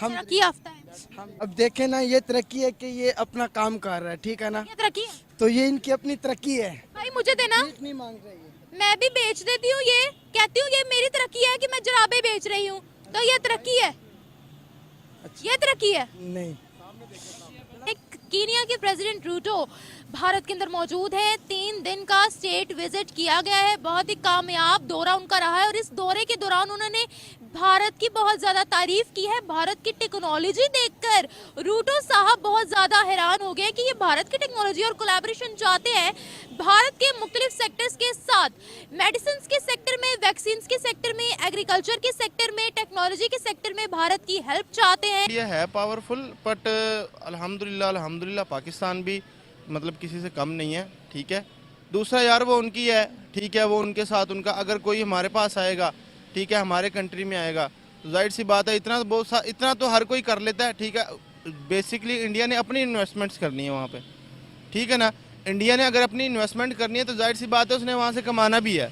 हम तरक्की याफ्ता है। हम अब देखें ना, ये तरक्की है कि ये अपना काम कर रहा है, ठीक है ना, ये तरक्की है तो ये इनकी अपनी तरक्की है। भाई, मुझे देना, भीख नहीं मांग रहे ये। मैं भी बेच देती हूँ। ये कहती हूँ ये मेरी तरक्की है कि मैं जराबे बेच रही हूँ, तो ये तरक्की है, ये तरक्की है। नहीं, एक कीनिया के प्रेसिडेंट रूटो भारत के अंदर मौजूद है। 3 दिन का स्टेट विजिट किया गया है, बहुत ही कामयाब दौरा उनका रहा है और इस दौरे के दौरान उन्होंने भारत की बहुत ज्यादा तारीफ की है। भारत की टेक्नोलॉजी देखकर रूटो साहब बहुत ज्यादा हैरान हो गए कि ये भारत की टेक्नोलॉजी और कोलैबोरेशन चाहते हैं भारत के मुख्तलिफ सेक्टर्स के साथ, मेडिसिन के सेक्टर में, वैक्सीन के सेक्टर में, एग्रीकल्चर के सेक्टर में, टेक्नोलॉजी के सेक्टर में भारत की हेल्प चाहते हैं। इंडिया है पावरफुल, बट अल्हम्दुलिल्लाह पाकिस्तान भी मतलब किसी से कम नहीं है, ठीक है। दूसरा यार वो उनकी है, ठीक है, वो उनके साथ उनका अगर कोई हमारे पास आएगा, ठीक है, हमारे कंट्री में आएगा, तो जाहिर सी बात है इतना तो हर कोई कर लेता है, ठीक है। बेसिकली इंडिया ने अपनी इन्वेस्टमेंट्स करनी है वहाँ पे, ठीक है ना। इंडिया ने अगर अपनी इन्वेस्टमेंट करनी है तो जाहिर सी बात है उसने वहाँ से कमाना भी है।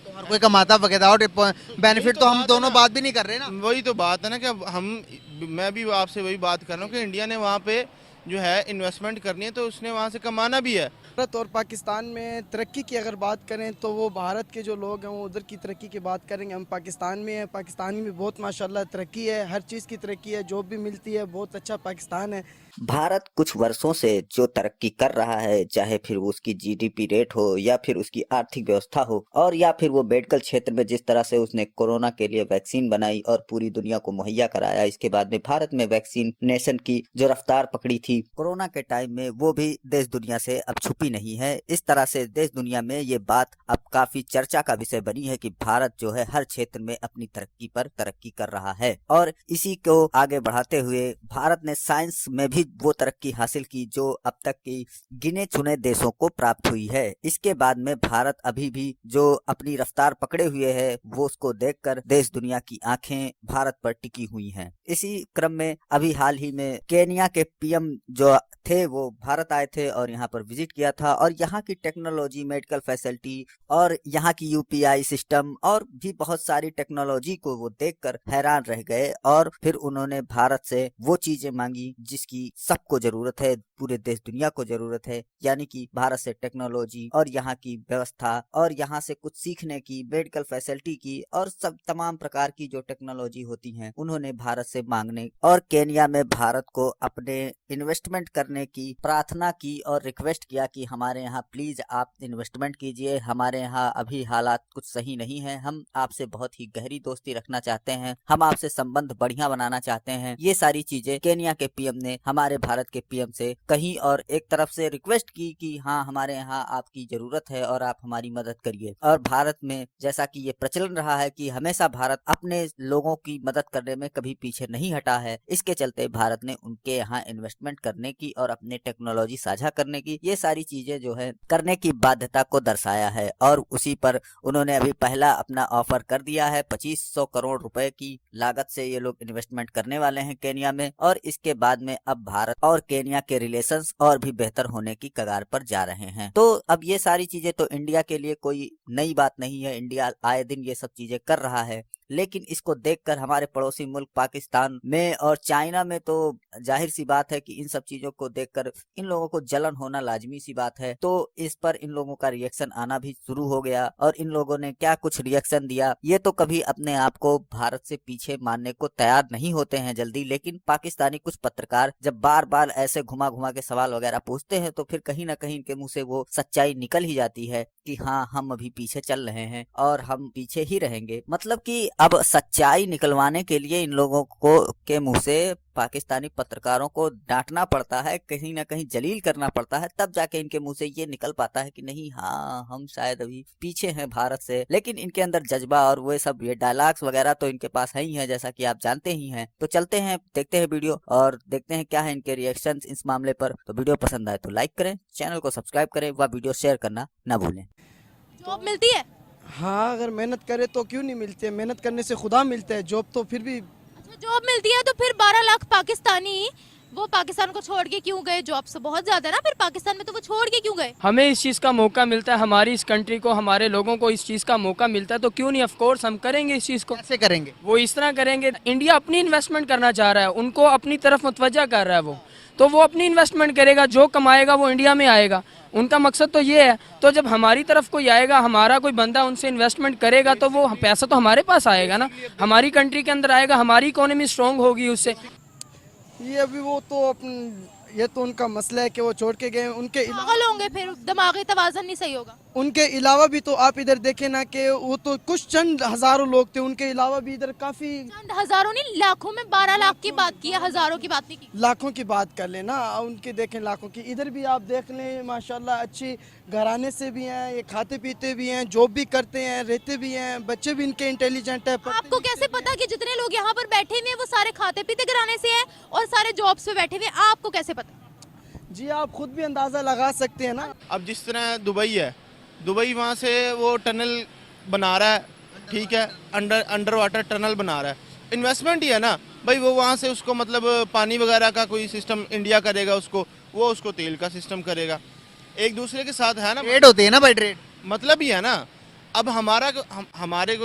तो हर कोई कमाता विदाउट बेनिफिट, तो हम दोनों बात भी नहीं कर रहे ना। वही तो बात है ना कि अब मैं भी आपसे वही बात कर रहा हूँ कि इंडिया ने वहाँ पे जो है इन्वेस्टमेंट करनी है तो उसने वहाँ से कमाना भी है। भारत और पाकिस्तान में तरक्की की अगर बात करें तो वो भारत के जो लोग हैं वो उधर की तरक्की की बात करेंगे। हम पाकिस्तान में हैं, पाकिस्तान में बहुत माशाल्लाह तरक्की है, हर चीज़ की तरक्की है, जॉब भी मिलती है, बहुत अच्छा पाकिस्तान है। भारत कुछ वर्षों से जो तरक्की कर रहा है, चाहे फिर वो उसकी जीडीपी रेट हो या फिर उसकी आर्थिक व्यवस्था हो और या फिर वो मेडिकल क्षेत्र में जिस तरह से उसने कोरोना के लिए वैक्सीन बनाई और पूरी दुनिया को मुहैया कराया, इसके बाद में भारत में वैक्सीनेशन की जो रफ्तार पकड़ी थी कोरोना के टाइम में, वो भी देश दुनिया से अब छुपी नहीं है। इस तरह से देश दुनिया में ये बात अब काफी चर्चा का विषय बनी है कि भारत जो है हर क्षेत्र में अपनी तरक्की पर तरक्की कर रहा है और इसी को आगे बढ़ाते हुए भारत ने साइंस में भी वो तरक्की हासिल की जो अब तक की गिने चुने देशों को प्राप्त हुई है। इसके बाद में भारत अभी भी जो अपनी रफ्तार पकड़े हुए है वो उसको देखकर देश दुनिया की आंखें भारत पर टिकी हुई हैं। इसी क्रम में अभी हाल ही में केनिया के पीएम जो थे वो भारत आए थे और यहाँ पर विजिट किया था और यहाँ की टेक्नोलॉजी, मेडिकल फैसिलिटी और यहाँ की यूपीआई सिस्टम और भी बहुत सारी टेक्नोलॉजी को वो देखकर हैरान रह गए और फिर उन्होंने भारत से वो चीजें मांगी जिसकी सबको जरूरत है, पूरे देश दुनिया को जरूरत है, यानी कि भारत से टेक्नोलॉजी और यहाँ की व्यवस्था और यहाँ से कुछ सीखने की, मेडिकल फैसिलिटी की और सब तमाम प्रकार की जो टेक्नोलॉजी होती हैं उन्होंने भारत से मांगने और केनिया में भारत को अपने इन्वेस्टमेंट करने की प्रार्थना की और रिक्वेस्ट किया कि हमारे यहाँ प्लीज आप इन्वेस्टमेंट कीजिए, हमारे यहाँ अभी हालात कुछ सही नहीं है, हम आपसे बहुत ही गहरी दोस्ती रखना चाहते हैं, हम आपसे संबंध बढ़िया बनाना चाहते हैं। ये सारी चीजें केनिया के पीएम ने हमारे भारत के पीएम से कही और एक तरफ से रिक्वेस्ट की कि हाँ हमारे यहाँ आपकी जरूरत है और आप हमारी मदद करिए। और भारत में जैसा कि ये प्रचलन रहा है कि हमेशा भारत अपने लोगों की मदद करने में कभी पीछे नहीं हटा है, इसके चलते भारत ने उनके यहाँ इन्वेस्टमेंट करने की और अपने टेक्नोलॉजी साझा करने की, ये सारी चीजें जो है करने की बाध्यता को दर्शाया है और उसी पर उन्होंने अभी पहला अपना ऑफर कर दिया है। 2500 करोड़ रुपए की लागत से ये लोग इन्वेस्टमेंट करने वाले हैं केनिया में और इसके बाद में अब भारत और केनिया के रिलेशंस और भी बेहतर होने की कगार पर जा रहे हैं। तो अब ये सारी चीजें तो इंडिया के लिए कोई नई बात नहीं है, इंडिया आए दिन ये सब चीजें कर रहा है, लेकिन इसको देखकर हमारे पड़ोसी मुल्क पाकिस्तान में और चाइना में तो जाहिर सी बात है कि इन सब चीजों को देखकर इन लोगों को जलन होना लाजमी सी बात है। तो इस पर इन लोगों का रिएक्शन आना भी शुरू हो गया और इन लोगों ने क्या कुछ रिएक्शन दिया, ये तो कभी अपने आप को भारत से पीछे मानने को तैयार नहीं होते हैं जल्दी, लेकिन पाकिस्तानी कुछ पत्रकार जब बार बार ऐसे घुमा घुमा के सवाल वगैरह पूछते हैं तो फिर कहीं ना कहीं इनके मुंह से वो सच्चाई निकल ही जाती है कि हाँ हम अभी पीछे चल रहे हैं और हम पीछे ही रहेंगे। मतलब कि अब सच्चाई निकलवाने के लिए इन लोगों को के मुंह से पाकिस्तानी पत्रकारों को डांटना पड़ता है, कहीं ना कहीं जलील करना पड़ता है, तब जाके इनके मुंह से ये निकल पाता है कि नहीं हाँ हम शायद अभी पीछे हैं भारत से। लेकिन इनके अंदर जज्बा और वो सब ये डायलॉग्स वगैरह तो इनके पास है ही है, जैसा कि आप जानते ही हैं। तो चलते हैं, देखते हैं वीडियो और देखते हैं क्या है इनके रिएक्शन इस मामले पर। तो वीडियो पसंद आए तो लाइक करें, चैनल को सब्सक्राइब करें व वीडियो शेयर करना न भूलें। जॉब मिलती है? हाँ, अगर मेहनत करे तो क्यों नहीं मिलती है, मेहनत करने से खुदा मिलता है, जॉब तो फिर भी। अच्छा, जॉब मिलती है तो फिर 12 लाख पाकिस्तानी वो पाकिस्तान को छोड़ के क्यों गए? जॉब्स तो बहुत ज्यादा है ना फिर पाकिस्तान में, तो वो छोड़ के क्यों गए? हमें इस चीज़ का मौका मिलता है, हमारी इस कंट्री को, हमारे लोगों को इस चीज़ का मौका मिलता है, तो क्यों नहीं, ऑफ कोर्स हम करेंगे इस चीज़ को। कैसे करेंगे? वो इस तरह करेंगे, इंडिया अपनी इन्वेस्टमेंट करना चाह रहा है, उनको अपनी तरफ मुतवज्जा कर रहा है वो, तो वो अपनी इन्वेस्टमेंट करेगा, जो कमाएगा वो इंडिया में आएगा, उनका मकसद तो ये है। तो जब हमारी तरफ कोई आएगा, हमारा कोई बंदा उनसे इन्वेस्टमेंट करेगा, तो वो पैसा तो हमारे पास आएगा ना, हमारी कंट्री के अंदर आएगा, हमारी इकोनॉमी स्ट्रॉन्ग होगी उससे। ये अभी वो तो ये तो उनका मसला है कि वो छोड़ के गए। पागल होंगे फिर, दिमागी तवाज़ुन नहीं सही होगा। उनके अलावा भी तो आप इधर देखें ना कि वो तो कुछ चंद हजारों लोग थे, उनके अलावा भी इधर काफी चंद हजारों नहीं, लाखों में 12 लाख की बात की है, हजारों की बात नहीं की। लाखों की बात कर लेना, उनके देखें लाखों की। इधर भी आप देख लें माशाल्लाह अच्छी घराने से भी हैं, ये खाते पीते भी हैं, जॉब भी करते हैं, रहते भी हैं, बच्चे भी इनके इंटेलिजेंट है। आपको कैसे पता कि जितने लोग यहाँ पर बैठे हुए हैं वो सारे खाते पीते घराने से हैं और सारे जॉब्स पे बैठे हुए हैं? आपको कैसे पता? जी आप खुद भी अंदाजा लगा सकते हैं ना। अब जिस तरह दुबई है, दुबई वहाँ से वो टनल बना रहा है, ठीक है, अंडर वाटर टनल बना रहा है, इन्वेस्टमेंट ही है ना भाई। वो वहाँ से उसको मतलब पानी वगैरह का कोई सिस्टम इंडिया करेगा, वो उसको तेल का सिस्टम करेगा, एक दूसरे के साथ है ना, ट्रेड होती है ना भाई, ट्रेड मतलब ही है ना। अब हमारे को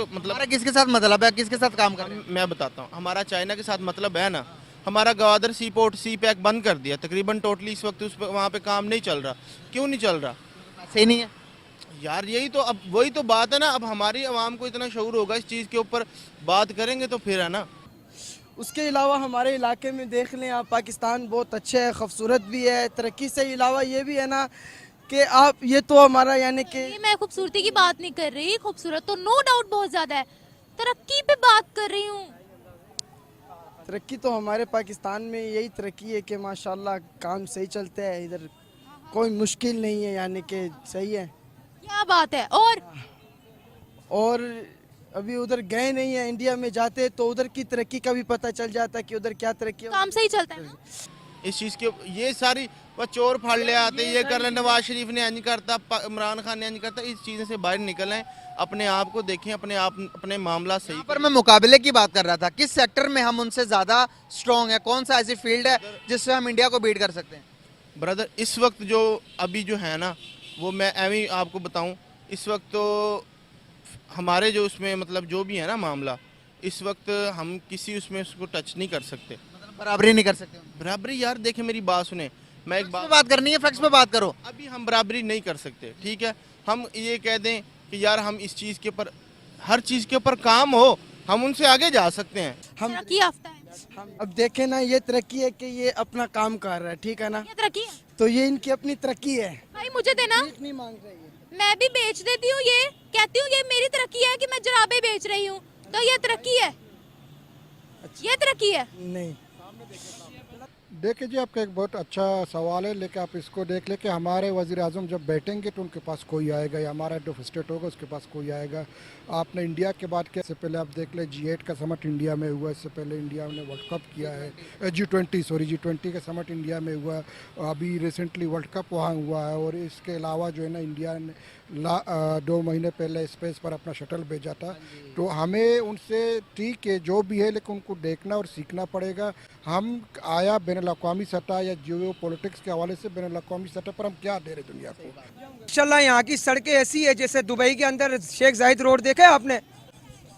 मतलब हमारा किसके साथ मतलब है, किसके साथ काम कर रहे हैं? मैं बताता हूँ, हमारा चाइना के साथ मतलब है ना। हमारा गवादर सी पोर्ट सी पैक बंद कर दिया तकरीबन टोटली, इस वक्त उस पर वहाँ पे काम नहीं चल रहा। क्यों नहीं चल रहा सही नहीं है यार? यही तो, अब वही तो बात है ना। अब हमारी आवाम को इतना शऊर होगा, इस चीज़ के ऊपर बात करेंगे तो फिर है ना। उसके अलावा हमारे इलाके में देख लें आप, पाकिस्तान बहुत अच्छा है, खूबसूरत भी है। तरक्की से अलावा ये भी है ना कि आप ये तो हमारा यानी कि ये मैं खूबसूरती की बात नहीं कर रही, खूबसूरत तो नो डाउट बहुत ज्यादा है, तरक्की पे बात कर रही हूँ। तरक्की तो हमारे पाकिस्तान में यही तरक्की है कि माशाल्लाह काम सही चलता है, इधर कोई मुश्किल नहीं है, यानी कि सही है। क्या बात है। और अभी उधर गए नहीं है, इंडिया में जाते तो उधर की तरक्की का भी पता चल जाता कि उधर क्या तरक्की हो। काम सही चलता है ना? इस चीज़ के ये सारी वो चोर फाड़ ले आते, ये कर ले, नवाज शरीफ ने नहीं करता, इमरान खान ने नहीं करता। इस चीज़ से बाहर निकल आए, अपने आप को देखें, अपने मामला सही। पर मैं मुकाबले की बात कर रहा था, किस सेक्टर में हम उनसे ज्यादा स्ट्रॉन्ग है, कौन सा ऐसी फील्ड है जिससे हम इंडिया को बीट कर सकते हैं? ब्रदर इस वक्त जो अभी जो है ना, वो मैं एवं आपको बताऊं, इस वक्त तो हमारे जो उसमें मतलब जो भी है ना मामला, इस वक्त हम किसी उसमें उसको टच नहीं कर सकते, बराबरी नहीं कर सकते। बराबरी। यार देखें मेरी बात सुने, मैं एक बात करनी है, फैक्ट्स पे बात करो। अभी हम बराबरी नहीं कर सकते, ठीक है। हम ये कह दें कि यार हम इस चीज़ के ऊपर, हर चीज़ के ऊपर काम हो, हम उनसे आगे जा सकते हैं। हम तरक्की याफ्ता है। अब देखें ना, ये तरक्की है कि ये अपना काम कर रहा है, ठीक है ना, ये तरक्की है तो ये इनकी अपनी तरक्की है। भाई, मुझे देना, नहीं मांग रही है। मैं भी बेच देती हूँ। ये कहती हूँ ये मेरी तरक्की है कि मैं जराबे बेच रही हूँ, तो ये तरक्की है, ये तरक्की है। नहीं देखिए जी, आपका एक बहुत अच्छा सवाल है, लेकिन आप इसको देख ले कि हमारे वज़ीर आज़म जब बैठेंगे तो उनके पास कोई आएगा, या हमारा जो स्टेट होगा उसके पास कोई आएगा। आपने इंडिया के बात किया, इससे पहले आप देख ले G8 का समिट इंडिया में हुआ, इससे पहले इंडिया ने वर्ल्ड कप किया है, G20 का समिट इंडिया में हुआ, अभी रिसेंटली वर्ल्ड कप वहाँ हुआ है। और इसके अलावा जो है ना, इंडिया ने 2 महीने पहले स्पेस पर अपना शटल भेजा था। तो हमें उनसे ठीक है जो भी है, लेकिन उनको देखना और सीखना पड़ेगा। हम आया बैनुल-अक़वामी सतह या जियो पॉलिटिक्स के हवाले से बैनुल-अक़वामी सतह पर हम क्या दे रहे दुनिया को। माशाल्लाह यहाँ की सड़कें ऐसी है जैसे दुबई के अंदर शेख जायद रोड देखा है आपने,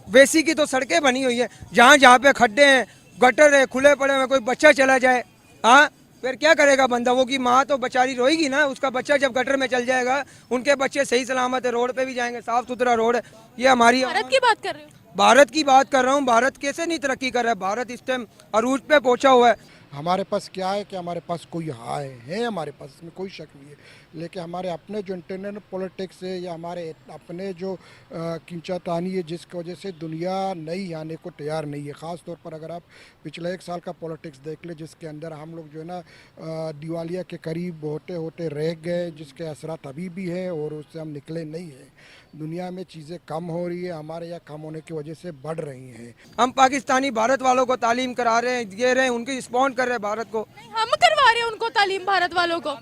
वैसी की तो सड़कें बनी हुई है। जहाँ जहाँ पे खड्डे हैं, गटर है, खुले पड़े हैं, कोई बच्चा चला जाए, हाँ फिर क्या करेगा बंदा? वो की माँ तो बेचारी रोएगी ना, उसका बच्चा जब गटर में चल जाएगा। उनके बच्चे सही सलामत है, रोड पे भी जाएंगे, साफ सुथरा रोड है। ये हमारी भारत की बात कर रहे हो? भारत की बात कर रहा हूँ। भारत कैसे नहीं तरक्की कर रहा है? भारत इस टाइम अरूज पे पहुंचा हुआ है। हमारे पास क्या है कि हमारे पास कोई है हमारे पास, इसमें कोई शक नहीं है। लेकिन हमारे अपने जो इंटरनल पॉलिटिक्स है या हमारे अपने जो खींचातानी है, जिसकी वजह से दुनिया नई आने को तैयार नहीं है। ख़ास तौर पर अगर आप पिछले 1 साल का पॉलिटिक्स देख ले, जिसके अंदर हम लोग जो है ना दिवालिया के करीब होते होते रह गए, जिसके असरात अभी भी हैं और उससे हम निकले नहीं हैं। दुनिया में चीज़ें कम हो रही है, हमारे यहाँ कम होने की वजह से बढ़ रही हैं। हम पाकिस्तानी भारत वालों को तालीम करा रहे हैं, दे रहे हैं, उनकी रिस्पॉन्ड कर रहे हैं भारत को। हम करवा रहे हैं उनको तालीम, भारत वालों को।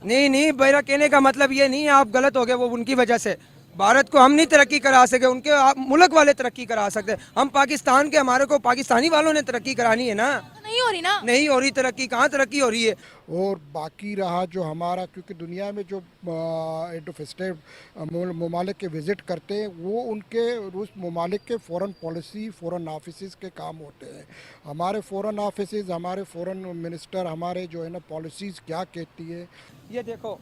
नहीं, मेरा कहने का मतलब ये नहीं है, आप गलत हो गए, वो उनकी वजह से। भारत को हम नहीं तरक्की करा सके, उनके मुल्क वाले तरक्की करा सकते हैं। हम पाकिस्तान के, हमारे को पाकिस्तानी वालों ने तरक्की करानी है ना। तो नहीं हो रही ना। नहीं हो रही तरक्की, कहाँ तरक्की हो रही है। और बाकी रहा जो हमारा, क्योंकि दुनिया में जो हेड ऑफ स्टेट ममालिक के विज़िट करते हैं वो उनके उस ममालिक के फ़ॉरेन पॉलिसी, फ़ॉरेन ऑफिस के काम होते हैं। हमारे फ़ॉरेन ऑफिस, हमारे फ़ॉरेन मिनिस्टर, हमारे जो है ना पॉलिसीज़ क्या कहती है। ये देखो,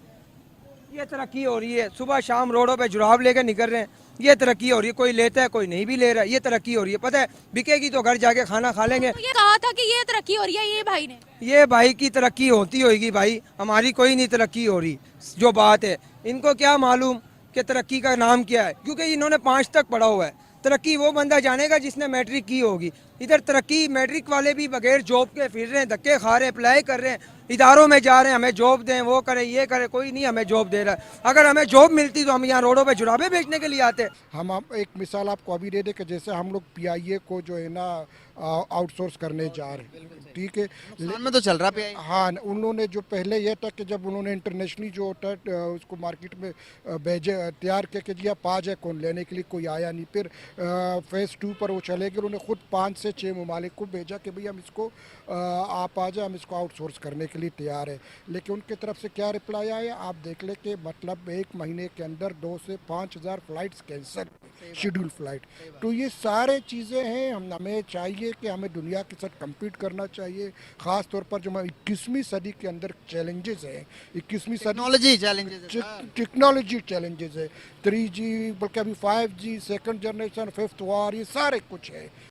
ये तरक्की हो रही है। सुबह शाम रोडों पे जुराब लेके निकल रहे हैं, ये तरक्की हो रही है। कोई लेता है, कोई नहीं भी ले रहा है, ये तरक्की हो रही है। पता है, बिकेगी तो घर जाके खाना खा लेंगे। तो ये कहा था कि ये तरक्की हो रही है, ये भाई ने। ये भाई की तरक्की होती होगी भाई, हमारी कोई नहीं तरक्की हो रही। जो बात है, इनको क्या मालूम कि तरक्की का नाम क्या है, क्योंकि इन्होंने 5 तक पढ़ा हुआ है। तरक्की वो बंदा जानेगा जिसने मैट्रिक की होगी। इधर तरक्की मैट्रिक वाले भी बगैर जॉब के फिर रहे हैं, धक्के खा रहे हैं, अप्लाई कर रहे हैं, इदारों में जा रहे हैं, हमें जॉब दें, वो करें, ये करें। कोई नहीं हमें जॉब दे रहा है। अगर हमें जॉब मिलती तो हम यहाँ रोडों पे जुराबे बेचने के लिए आते। हम एक मिसाल आपको अभी दे दें कि जैसे हम लोग PIA को जो है ना आउटसोर्स करने जा रहे हैं, ठीक है। पाकिस्तान में तो चल रहा पे। हाँ, उन्होंने जो पहले यह था कि जब उन्होंने इंटरनेशनली जो होता है उसको मार्केट में भेजे, तैयार करके दिया, 5 है, कौन लेने के लिए कोई आया नहीं। फिर फेज़ 2 पर वो चले गए, उन्होंने खुद 5 से 6 ममालिक को भेजा कि भाई हम इसको आप आ जाए, हम इसको आउटसोर्स करने के लिए तैयार है। लेकिन उनकी तरफ से क्या रिप्लाई आया आप देख ले कि मतलब 1 महीने के अंदर 2 से 5,000 फ़्लाइट्स कैंसिल, शेड्यूल फ़्लाइट। तो ये सारे चीज़ें हैं। हमें चाहिए कि हमें दुनिया के साथ कम्पीट करना चाहिए, ख़ास तौर पर जो 21वीं सदी के अंदर चैलेंजेस हैं। 21वीं सदी टेक्नोलॉजी चैलेंजेस, टेक्नोलॉजी चैलेंजेस है, 3G, बल्कि अभी 5G, second generation, 5th war, ये सारे कुछ है।